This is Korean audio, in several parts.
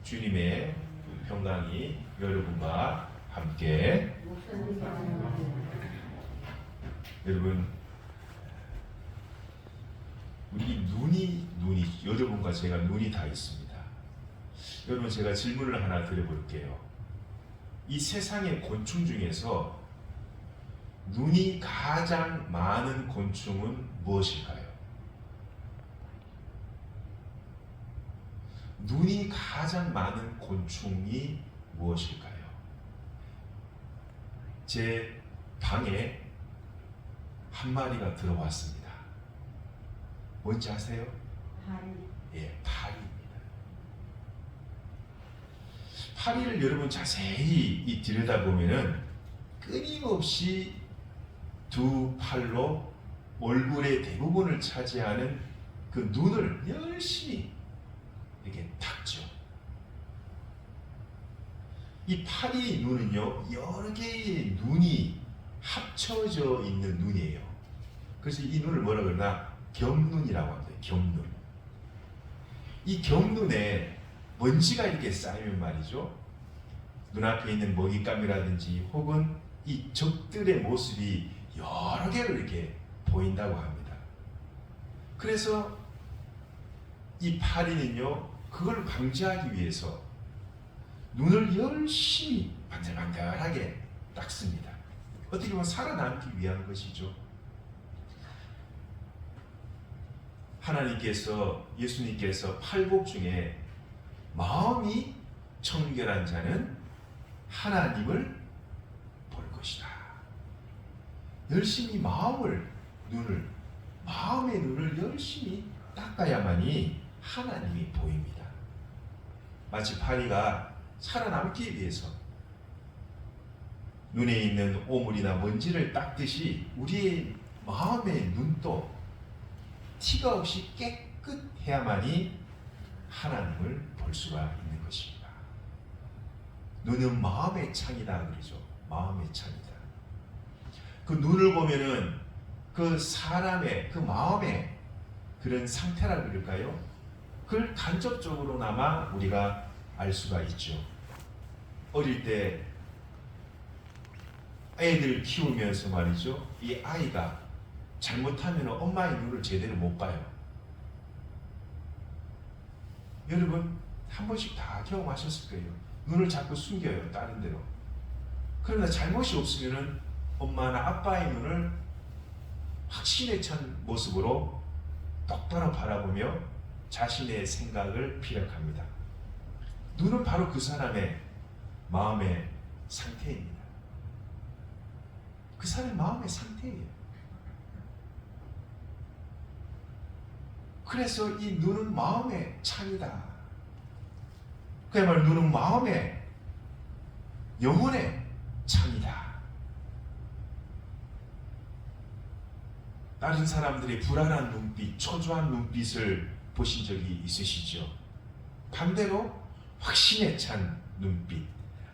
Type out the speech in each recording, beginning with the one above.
주님의 평강이 여러분과 함께. 여러분, 우리 눈이 여러분과 제가 눈이 다 있습니다. 여러분, 제가 질문을 하나 드려볼게요. 이 세상의 곤충 중에서 눈이 가장 많은 곤충은 무엇일까요? 눈이 가장 많은 곤충이 무엇일까요? 제 방에 한 마리가 들어왔습니다. 뭔지 아세요? 파리. 예, 파리입니다. 파리를 여러분 자세히 들여다보면은 끊임없이 두 팔로 얼굴의 대부분을 차지하는 그 눈을 열심히 이렇게 닦죠. 이 파리 눈은요, 여러 개의 눈이 합쳐져 있는 눈이에요. 그래서 이 눈을 뭐라 그러나 겹눈이라고 합니다. 겹눈. 이 겹눈에 먼지가 이렇게 쌓이면 말이죠, 눈앞에 있는 먹잇감이라든지 혹은 이 적들의 모습이 여러 개로 이렇게 보인다고 합니다. 그래서 이 파리는요, 그걸 방지하기 위해서 눈을 열심히 반들반들하게 닦습니다. 어떻게 보면 살아남기 위한 것이죠. 하나님께서, 예수님께서 팔복 중에 마음이 청결한 자는 하나님을 볼 것이다. 열심히 마음의 눈을 열심히 닦아야만이 하나님이 보입니다. 마치 파리가 살아남기 위해서 눈에 있는 오물이나 먼지를 닦듯이 우리의 마음의 눈도 티가 없이 깨끗해야만이 하나님을 볼 수가 있는 것입니다. 눈은 마음의 창이다 그러죠. 마음의 창이다. 그 눈을 보면은 그 사람의 그 마음의 그런 상태라 그럴까요? 그걸 간접적으로나마 우리가 알 수가 있죠. 어릴 때 애들 키우면서 말이죠, 이 아이가 잘못하면 엄마의 눈을 제대로 못 봐요. 여러분 한 번씩 다 경험하셨을 거예요. 눈을 자꾸 숨겨요, 다른 데로. 그러나 잘못이 없으면 엄마나 아빠의 눈을 확신에 찬 모습으로 똑바로 바라보며 자신의 생각을 피력합니다. 눈은 바로 그 사람의 마음의 상태입니다. 그 사람의 마음의 상태예요. 그래서 이 눈은 마음의 창이다. 그야말로 눈은 마음의, 영혼의 창이다. 다른 사람들의 불안한 눈빛, 초조한 눈빛을 보신 적이 있으시죠? 반대로 확신에 찬 눈빛,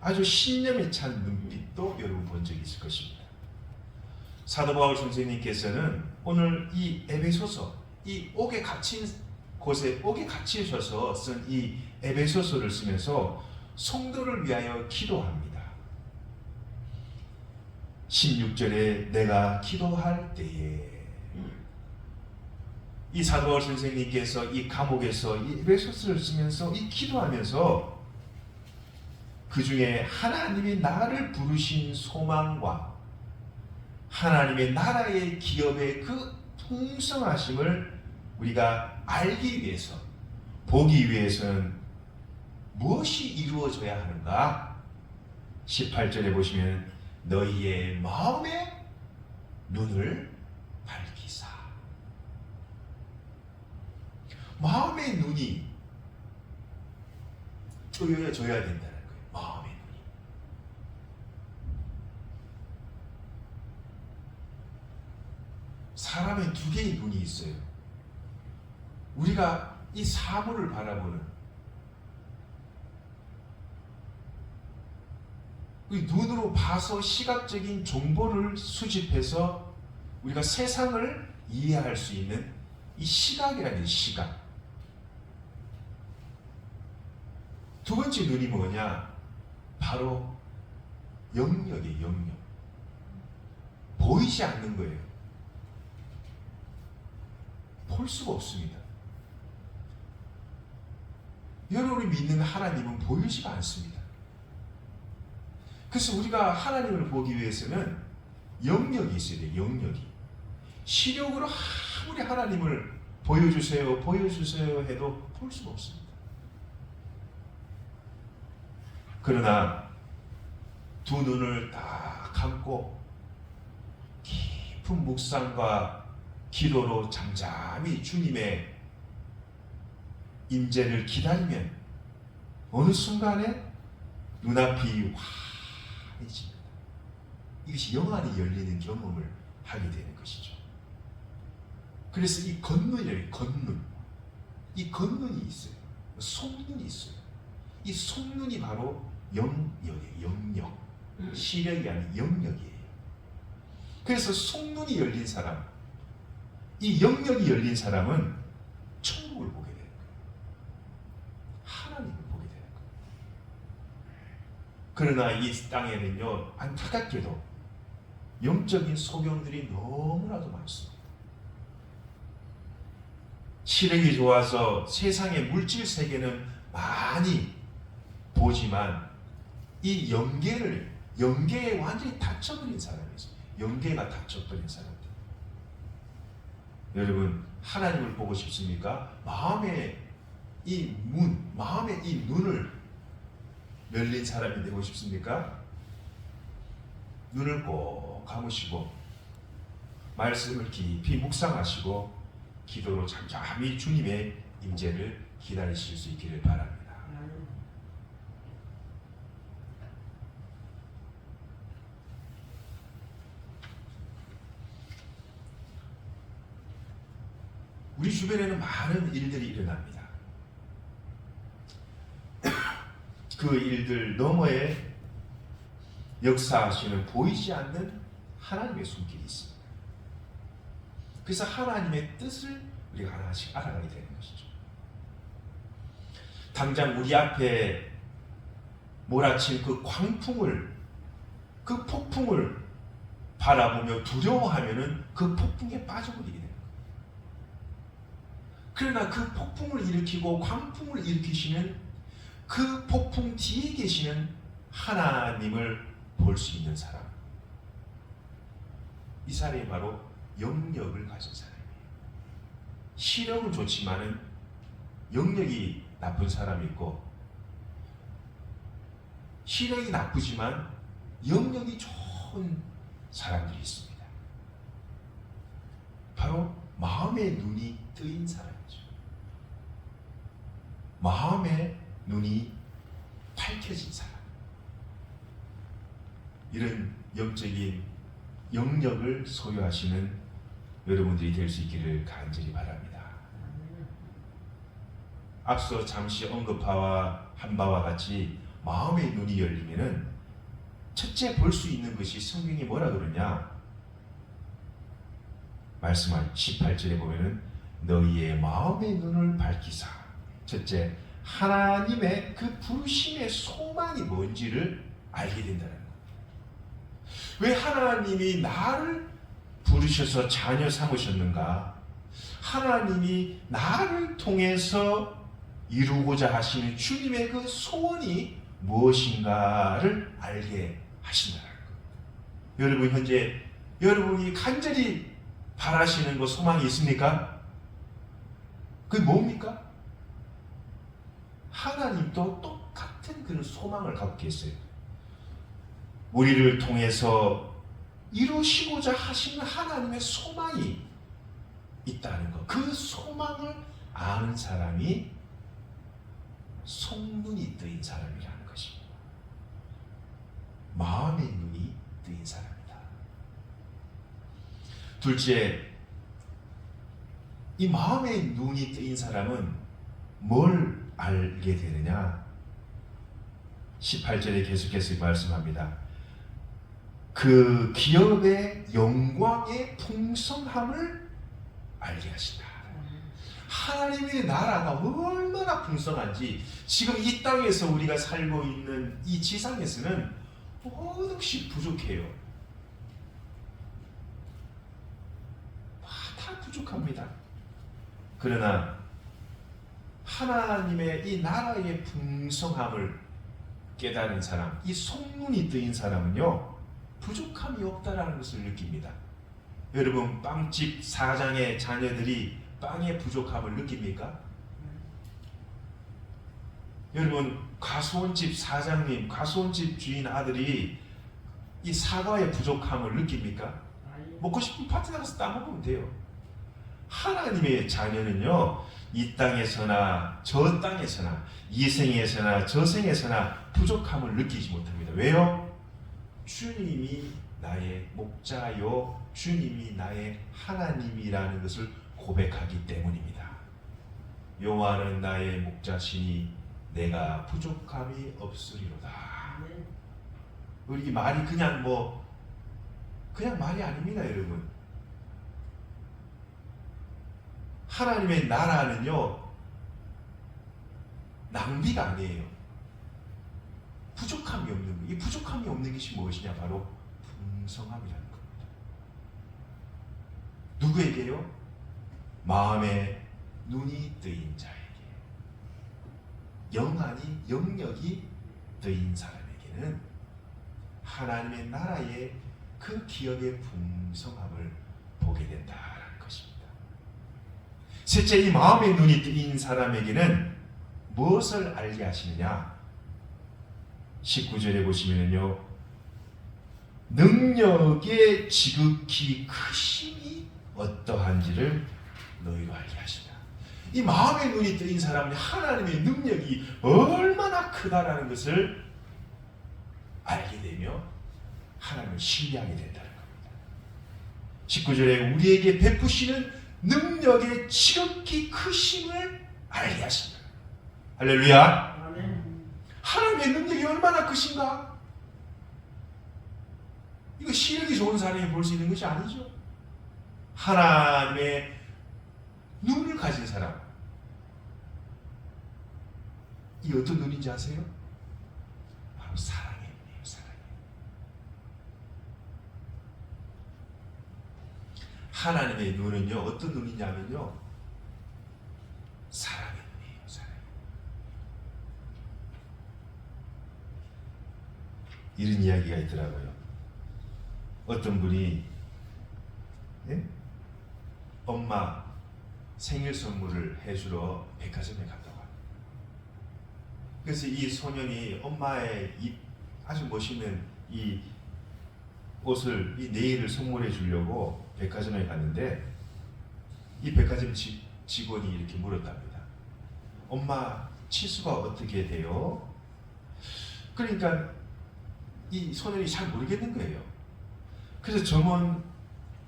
아주 신념에 찬 눈빛도 여러분 본 적이 있을 것입니다. 사도 바울 선생님께서는 오늘 이 에베소서, 이 옥에 갇힌 곳에 옥에 갇히셔서 쓴 이 에베소서를 쓰면서 성도를 위하여 기도합니다. 16절에 내가 기도할 때에, 이 사도 바울 선생님께서 이 감옥에서 이 에베소서를 쓰면서 이 기도하면서 그 중에 하나님이 나를 부르신 소망과 하나님의 나라의 기업의 그 풍성하심을 우리가 알기 위해서, 보기 위해서는 무엇이 이루어져야 하는가? 18절에 보시면 너희의 마음의 눈을 밝히사. 마음의 눈이 뜨여져야 된다는 거예요. 마음의 눈이. 사람의 두 개의 눈이 있어요. 우리가 이 사물을 바라보는 이 눈으로 봐서 시각적인 정보를 수집해서 우리가 세상을 이해할 수 있는 이 시각이라는 시각. 두 번째 눈이 뭐냐? 바로 영역이에요. 영역. 보이지 않는 거예요. 볼 수가 없습니다. 여러분이 믿는 하나님은 보이지가 않습니다. 그래서 우리가 하나님을 보기 위해서는 영역이 있어야 돼요. 영역이. 시력으로 아무리 하나님을 보여주세요, 보여주세요 해도 볼 수가 없습니다. 그러나 두 눈을 딱 감고 깊은 묵상과 기도로 잠잠히 주님의 임재를 기다리면 어느 순간에 눈앞이 환해집니다. 이것이 영안이 열리는 경험을 하게 되는 것이죠. 그래서 이 겉눈이에요. 겉눈. 이 겉눈이 있어요. 속눈이 있어요. 이 속눈이 바로 영역이에요. 영역. 시력이 아닌 영역이에요. 그래서 속눈이 열린 사람, 이 영역이 열린 사람은 천국을 보게 되는 거예요. 하나님을 보게 되는 거예요. 그러나 이 땅에는요, 안타깝게도 영적인 소경들이 너무나도 많습니다. 시력이 좋아서 세상의 물질 세계는 많이 보지만 이 영계에 완전히 닫혀버린 사람이 있어요. 영계가 닫혀버린 사람들. 여러분, 하나님을 보고 싶습니까? 마음의 이 눈을 열린 사람이 되고 싶습니까? 눈을 꼭 감으시고 말씀을 깊이 묵상하시고 기도로 잠잠히 주님의 임재를 기다리실 수 있기를 바랍니다. 우리 주변에는 많은 일들이 일어납니다. 그 일들 너머에 역사하시는 보이지 않는 하나님의 손길이 있습니다. 그래서 하나님의 뜻을 우리가 하나씩 알아가게 되는 것이죠. 당장 우리 앞에 몰아친 그 광풍을, 그 폭풍을 바라보며 두려워하면은 그 폭풍에 빠져버리게 됩니다. 그러나 그 폭풍을 일으키고 광풍을 일으키시는 그 폭풍 뒤에 계시는 하나님을 볼 수 있는 사람, 이 사람이 바로 영역을 가진 사람이에요. 시력은 좋지만은 영역이 나쁜 사람이 있고, 시력이 나쁘지만 영역이 좋은 사람들이 있습니다. 바로 마음의 눈이 뜨인 사람이죠. 마음의 눈이 밝혀진 사람. 이런 영적인 영역을 소유하시는 여러분들이 될 수 있기를 간절히 바랍니다. 앞서 잠시 언급한 바와 같이 마음의 눈이 열리면은 첫째 볼 수 있는 것이 성경이 뭐라 그러냐? 말씀한 18절에 보면은 너희의 마음의 눈을 밝히사. 첫째, 하나님의 그 부르심의 소망이 뭔지를 알게 된다는 거예요. 왜 하나님이 나를 부르셔서 자녀 삼으셨는가? 하나님이 나를 통해서 이루고자 하시는 주님의 그 소원이 무엇인가를 알게 하신다는 거예요. 여러분, 현재 여러분이 간절히 바라시는 그 소망이 있습니까? 그게 뭡니까? 하나님도 똑같은 그런 소망을 갖고 계세요. 우리를 통해서 이루시고자 하시는 하나님의 소망이 있다는 것. 그 소망을 아는 사람이 속눈이 뜨인 사람이라는 것입니다. 마음의 눈이 뜨인 사람이다. 둘째, 이 마음의 눈이 뜨인 사람은 뭘 알게 되느냐? 18절에 계속해서 말씀합니다. 그 기업의 영광의 풍성함을 알게 하신다. 하나님의 나라가 얼마나 풍성한지 지금 이 땅에서 우리가 살고 있는 이 지상에서는 한없이 부족해요. 다 부족합니다. 그러나 하나님의 이 나라의 풍성함을 깨달은 사람, 이 속눈이 뜨인 사람은요, 부족함이 없다라는 것을 느낍니다. 여러분, 빵집 사장의 자녀들이 빵의 부족함을 느낍니까? 여러분, 가수원집 사장님, 가수원집 주인 아들이 이 사과의 부족함을 느낍니까? 먹고 싶은 파티 나가서 따먹으면 돼요. 하나님의 자녀는요, 이 땅에서나 저 땅에서나 이 생에서나 저 생에서나 부족함을 느끼지 못합니다. 왜요? 주님이 나의 목자요, 주님이 나의 하나님이라는 것을 고백하기 때문입니다. 여호와는 나의 목자시니 내가 부족함이 없으리로다. 이 말이 그냥 말이 아닙니다, 여러분. 하나님의 나라는요, 낭비가 아니에요. 부족함이 없는 거. 이 부족함이 없는 것이 무엇이냐? 바로 풍성함이라는 겁니다. 누구에게요? 마음에 눈이 뜨인 자에게, 영역이 뜨인 사람에게는 하나님의 나라의 그 기업의 풍성함을 보게 된다라는 것입니다. 셋째, 이 마음의 눈이 뜨인 사람에게는 무엇을 알게 하시느냐? 19절에 보시면요, 능력의 지극히 크심이 어떠한지를 너희로 알게 하신다. 이 마음의 눈이 뜨인 사람은 하나님의 능력이 얼마나 크다라는 것을 알게 되며 하나님을 신뢰하게 된다는 겁니다. 19절에 우리에게 베푸시는 능력의 지극히 크심을 알게 하신다. 할렐루야. 아멘. 하나님의 능력이 얼마나 크신가? 이거 시력이 좋은 사람이 볼 수 있는 것이 아니죠. 하나님의 눈을 가진 사람, 이 어떤 눈인지 아세요? 바로 사랑의 눈이에요. 사랑의. 하나님의 눈은요, 어떤 눈이냐면요, 사랑의 눈이에요. 사랑. 이런 이야기가 있더라고요. 어떤 분이 엄마 생일 선물을 해주러 백화점에 갔다고 합니다. 그래서 이 소년이 엄마의 이 아주 멋있는 이 옷을, 이 네일을 선물해 주려고 백화점에 갔는데, 이 백화점 직원이 이렇게 물었답니다. 엄마 치수가 어떻게 돼요? 그러니까 이 소년이 잘 모르겠는 거예요. 그래서 점원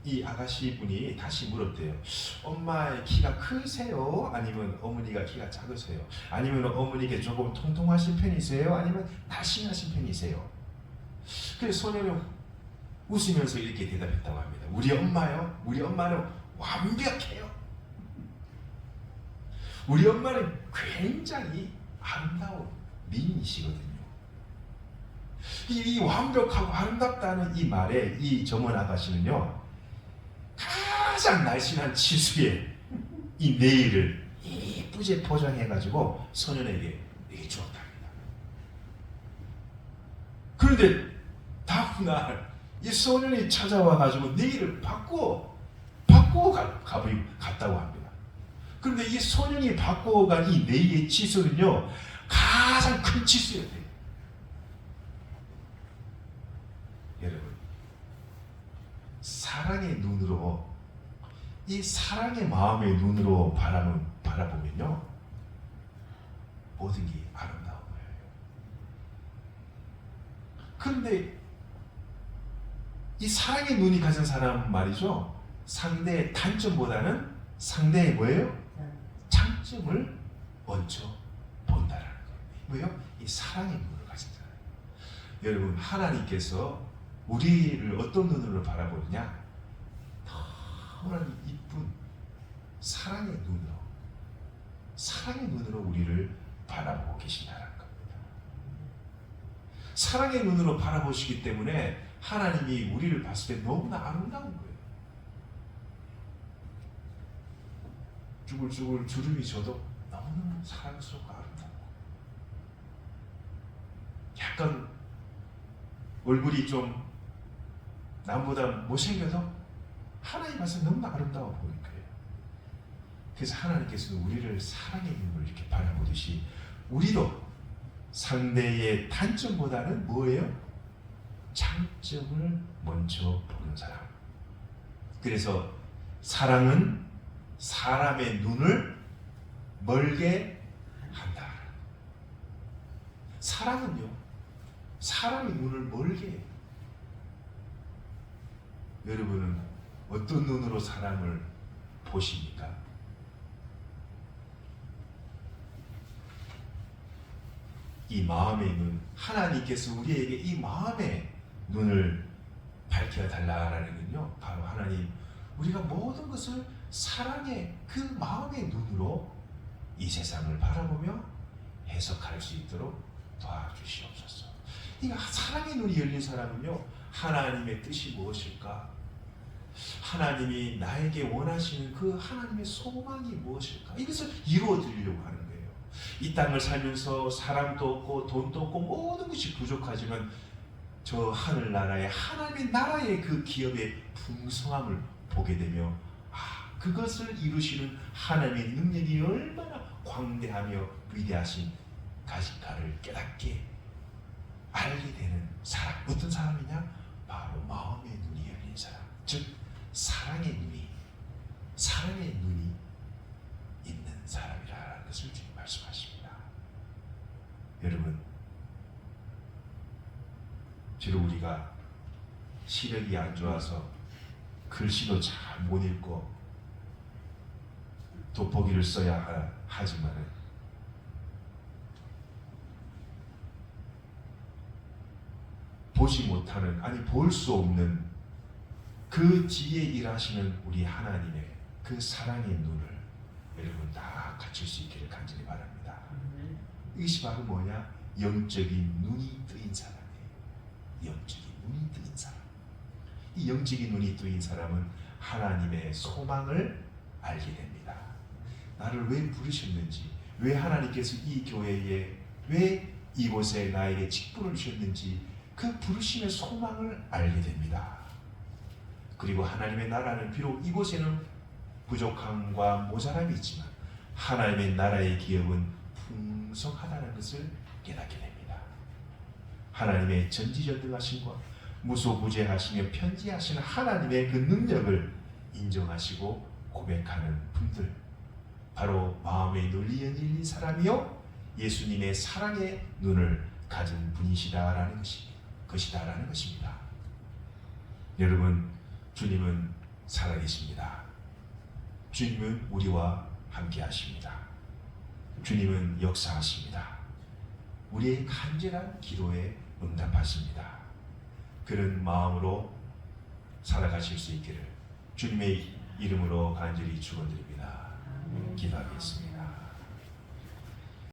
이 아가씨 분이 다시 물었대요. 엄마의 키가 크세요? 아니면 어머니가 키가 작으세요? 아니면 어머니가 조금 통통하신 편이세요? 아니면 날씬하신 편이세요? 그래서 소년은 웃으면서 이렇게 대답했다고 합니다. 우리 엄마요? 우리 엄마는 완벽해요. 우리 엄마는 굉장히 아름다운 미인이시거든요. 이 완벽하고 아름답다는 이 말에 이 점원 아가씨는요, 가장 날씬한 치수에 이 네일을 예쁘게 포장해가지고 소년에게 주었답니다. 그런데 다음날 이 소년이 찾아와가지고 네일을 바꾸고 갔다고 합니다. 그런데 이 소년이 바꾸고 간 이 네일의 치수는요, 가장 큰 치수였대요. 여러분, 사랑의 눈으로, 이 사랑의 마음의 눈으로 바라보면요, 모든 게 아름다운 거예요. 그런데 이 사랑의 눈이 가진 사람은 말이죠, 상대의 단점보다는 상대의 뭐예요? 장점을 먼저 본다라는 거예요. 왜요? 이 사랑의 눈을 가진 사람. 여러분, 하나님께서 우리를 어떤 눈으로 바라보느냐? 너무나 이쁜 사랑의 눈으로 사랑의 눈으로 우리를 바라보고 계신다는 겁니다. 사랑의 눈으로 바라보시기 때문에 하나님이 우리를 봤을 때 너무나 아름다운 거예요. 쭈글쭈글 주름이 져도 너무너무 사랑스럽고 아름답고, 약간 얼굴이 좀 남보다 못생겨도 하나님 봤을 때 너무나 아름다워 보일 거예요. 그래서 하나님께서는 우리를 사랑의 눈으로 이렇게 바라보듯이 우리도 상대의 단점보다는 뭐예요? 장점을 먼저 보는 사람. 그래서 사랑은 사람의 눈을 멀게 한다. 사랑은요, 사람의 눈을 멀게 해요. 여러분은 어떤 눈으로 사람을 보십니까? 이 마음의 눈, 하나님께서 우리에게 이 마음의 눈을 밝혀달라라는군요. 바로 하나님, 우리가 모든 것을 사랑의 그 마음의 눈으로 이 세상을 바라보며 해석할 수 있도록 도와주시옵소서. 이 사랑의 눈이 열린 사람은요, 하나님의 뜻이 무엇일까? 하나님이 나에게 원하시는 그 하나님의 소망이 무엇일까? 이것을 이루어드리려고 하는 거예요. 이 땅을 살면서 사람도 없고 돈도 없고 모든 것이 부족하지만 저 하늘나라의 하나님의 나라의 그 기업의 풍성함을 보게 되며, 그것을 이루시는 하나님의 능력이 얼마나 광대하며 위대하신 가진가를 깨닫게 알게 되는 사람. 어떤 사람이냐? 바로 마음의 눈이 열린 사람, 즉 사랑의 눈이 있는 사람이라는 것을 주님 말씀하십니다. 여러분, 주로 우리가 시력이 안 좋아서 글씨도 잘 못 읽고 돋보기를 써야 하지만은 보지 못하는, 아니 볼 수 없는 그 뒤에 일하시는 우리 하나님의 그 사랑의 눈을 여러분 다 갖출 수 있기를 간절히 바랍니다. 이것이 바로 뭐냐? 영적인 눈이 뜨인 사람이에요. 영적인 눈이 뜨인 사람. 이 영적인 눈이 뜨인 사람은 하나님의 소망을 알게 됩니다. 나를 왜 부르셨는지, 왜 하나님께서 이 교회에, 왜 이곳에 나에게 직분을 주셨는지 그 부르심의 소망을 알게 됩니다. 그리고 하나님의 나라는 비록 이곳에는 부족함과 모자람이 있지만 하나님의 나라의 기업은 풍성하다는 것을 깨닫게 됩니다. 하나님의 전지전능하심과 무소부재하시며 편지하시는 하나님의 그 능력을 인정하시고 고백하는 분들, 바로 마음의 눈이 열린 사람이요 예수님의 사랑의 눈을 가진 분이시다라는 것입니다. 여러분, 주님은 살아계십니다. 주님은 우리와 함께 하십니다. 주님은 역사하십니다. 우리의 간절한 기도에 응답하십니다. 그런 마음으로 살아가실 수 있기를 주님의 이름으로 간절히 축원드립니다. 기도하겠습니다.